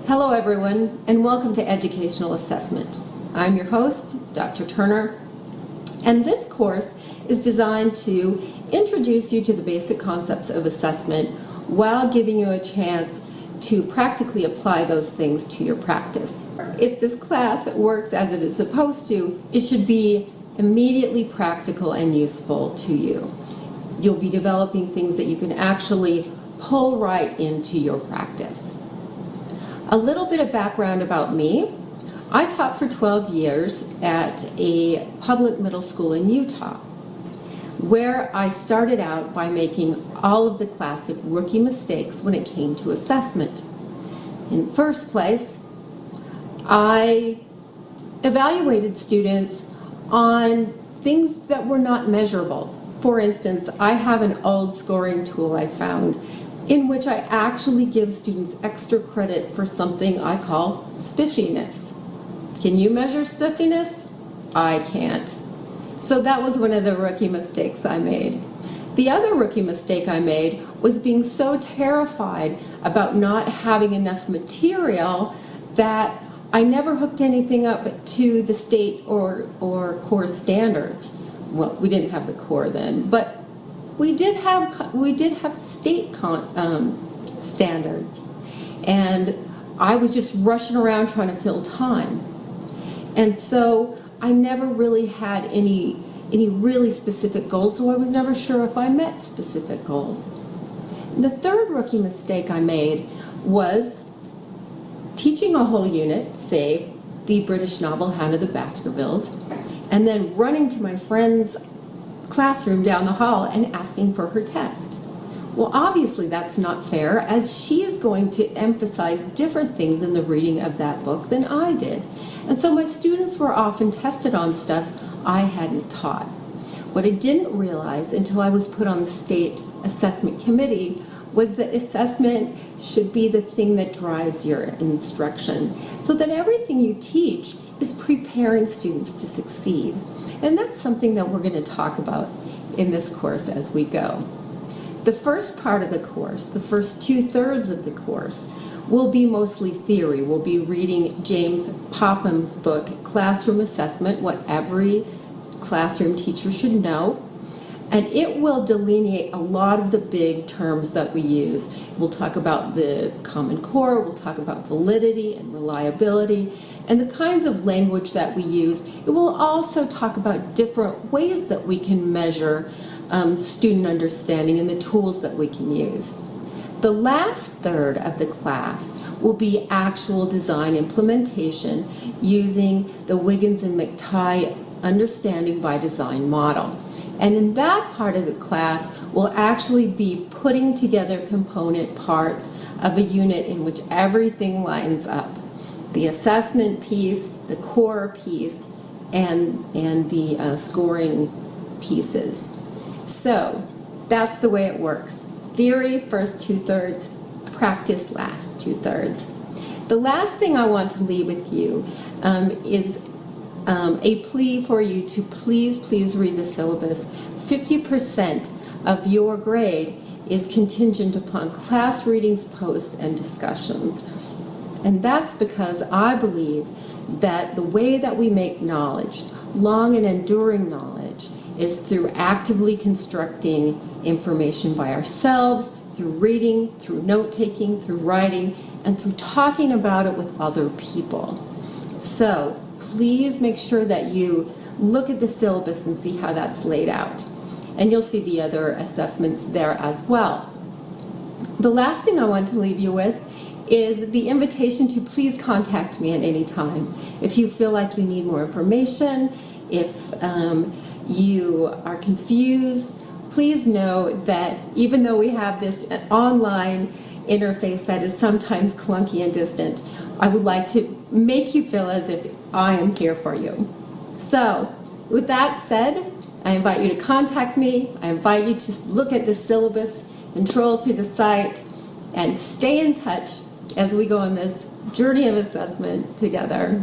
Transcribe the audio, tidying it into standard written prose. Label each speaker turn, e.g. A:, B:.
A: Hello everyone, and welcome to Educational Assessment. I'm your host, Dr. Turner, and this course is designed to introduce you to the basic concepts of assessment while giving you a chance to practically apply those things to your practice. If this class works as it is supposed to, it should be immediately practical and useful to you. You'll be developing things that you can actually pull right into your practice. A little bit of background about me. I taught for 12 years at a public middle school in Utah, where I started out by making all of the classic rookie mistakes when it came to assessment. In the first place, I evaluated students on things that were not measurable. For instance, I have an old scoring tool I found in which I actually give students extra credit for something I call spiffiness. Can you measure spiffiness? I can't. So that was one of the rookie mistakes I made. The other rookie mistake I made was being so terrified about not having enough material that I never hooked anything up to the state or core standards. Well, we didn't have the core then, but we did have state standards, and I was just rushing around trying to fill time, and so I never really had any really specific goals, so I was never sure if I met specific goals. And the third rookie mistake I made was teaching a whole unit, say the British novel Hannah the Baskervilles, and then running to my friend's classroom down the hall and asking for her test. Well, obviously that's not fair, as she is going to emphasize different things in the reading of that book than I did. And so my students were often tested on stuff I hadn't taught. What I didn't realize until I was put on the state assessment committee was that assessment should be the thing that drives your instruction, so that everything you teach is preparing students to succeed. And that's something that we're going to talk about in this course as we go. The first part of the course, the first 2/3 of the course, will be mostly theory. We'll be reading James Popham's book, Classroom Assessment, what every classroom teacher should know. And it will delineate a lot of the big terms that we use. We'll talk about the Common Core, we'll talk about validity and reliability, and the kinds of language that we use. It will also talk about different ways that we can measure student understanding and the tools that we can use. The last third of the class will be actual design implementation using the Wiggins and McTighe Understanding by Design model. And in that part of the class, we'll actually be putting together component parts of a unit in which everything lines up. The assessment piece, the core piece, and the scoring pieces. So that's the way it works. Theory, first 2/3, practice, last 2/3. The last thing I want to leave with you is a plea for you to please read the syllabus. 50% of your grade is contingent upon class readings, posts, and discussions. And that's because I believe that the way that we make knowledge, long and enduring knowledge, is through actively constructing information by ourselves, through reading, through note-taking, through writing, and through talking about it with other people. So please make sure that you look at the syllabus and see how that's laid out. And you'll see the other assessments there as well. The last thing I want to leave you with is the invitation to please contact me at any time. If you feel like you need more information, if you are confused, please know that even though we have this online interface that is sometimes clunky and distant, I would like to make you feel as if I am here for you. So, with that said, I invite you to contact me. I invite you to look at the syllabus, control through the site, and stay in touch as we go on this journey of assessment together.